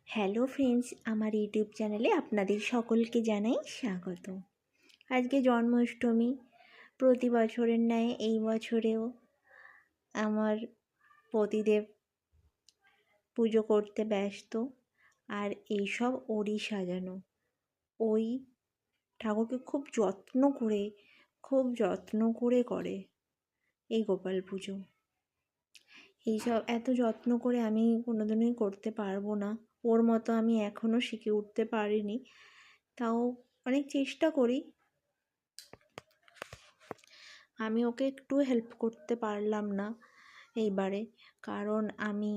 Hello friends, আমার YouTube চ্যানেলে আপনাদের সকলকে জানাই স্বাগত। আজকে জন্মাষ্টমী। প্রতি বছরের ন্যায় এই বছরেও আমার পতিদেব পুজো করতে ব্যস্ত। আর এইসব ওরই সাজানো। ওই ঠাকুরকে খুব যত্ন করে করে এই গোপাল পুজো। এইসব এত যত্ন করে আমি কোনোদিনই করতে পারবো না। ওর মতো আমি এখনও শিখে উঠতে পারিনি, তাও অনেক চেষ্টা করি। আমি ওকে একটু হেল্প করতে পারলাম না এইবারে, কারণ আমি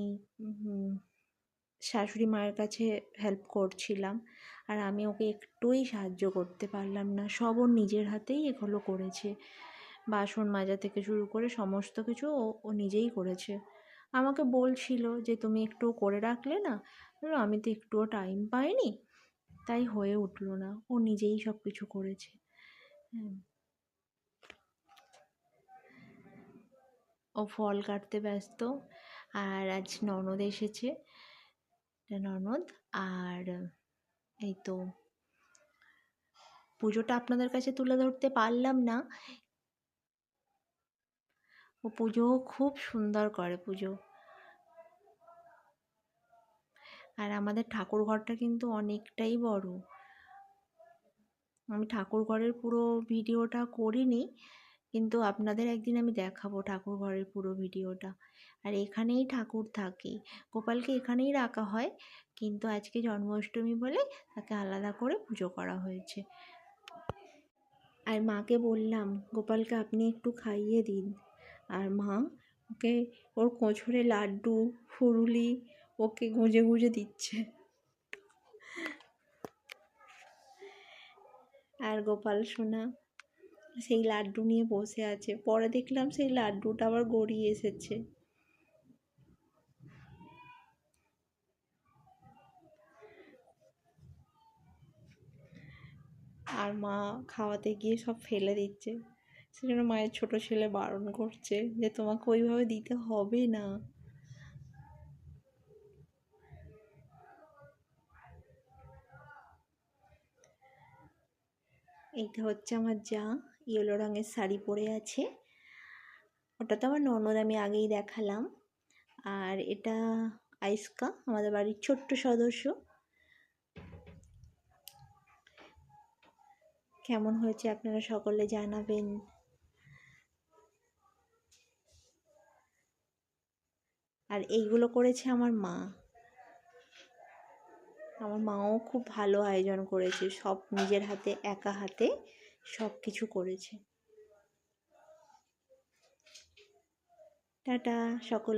শাশুড়ি মায়ের কাছে হেল্প করছিলাম, আর আমি ওকে একটুই সাহায্য করতে পারলাম না। সব ওর নিজের হাতেই এগুলো করেছে। বাসন মাজা থেকে শুরু করে সমস্ত কিছু ও নিজেই করেছে। আমাকে বলছিল যে তুমি একটু করে রাখলে না। আমি তো একটুও টাইম পাইনি, তাই হয়ে উঠলো না। ও নিজেই সব কিছু করেছে। ও ফল কাটতে ব্যস্ত। আর আজ ননদ এসেছে, ননদ। আর এই তো পুজোটা আপনাদের কাছে তুলে ধরতে পারলাম না। ও পুজো খুব সুন্দর করে পুজো। আর আমাদের ঠাকুর ঘরটা কিন্তু অনেকটাই বড়। আমি ঠাকুর ঘরের পুরো ভিডিওটা করিনি, কিন্তু আপনাদের একদিন আমি দেখাবো ঠাকুর ঘরের পুরো ভিডিওটা। আর এখানেই ঠাকুর থাকে, গোপালকে এখানেই রাখা হয়, কিন্তু আজকে জন্মাষ্টমী বলে তাকে আলাদা করে পুজো করা হয়েছে। আর মাকে বললাম গোপালকে আপনি একটু খাইয়ে দিন। আর মা ওকে ওর কোঁচড়ে লাড্ডু ফুরুলি ওকে গুঁজে গুঁজে দিচ্ছে। আর গোপাল সোনা সেই লাড্ডু নিয়ে বসে আছে। পরে দেখলাম সেই লাড্ডুটা আবার গড়িয়ে এসেছে। আর মা খাওয়াতে গিয়ে সব ফেলে দিচ্ছে। সেজন্য মায়ের ছোট ছেলে বারণ করছে যে তোমাকে ওইভাবে দিতে হবে না। এইটা হচ্ছে আমার যা, ইয়েলো রঙের শাড়ি পরে আছে। ওটা তো আমার ননদ, আমি আগেই দেখালাম। আর এটা আইস্কা, আমাদের বাড়ির ছোট্ট সদস্য। কেমন হয়েছে আপনারা সকলে জানাবেন। আর এইগুলো করেছে আমার মা। আমার মাও খুব ভালো আয়োজন করেছে, সব নিজের হাতে একা হাতে সব কিছু করেছে। টাটা সকল।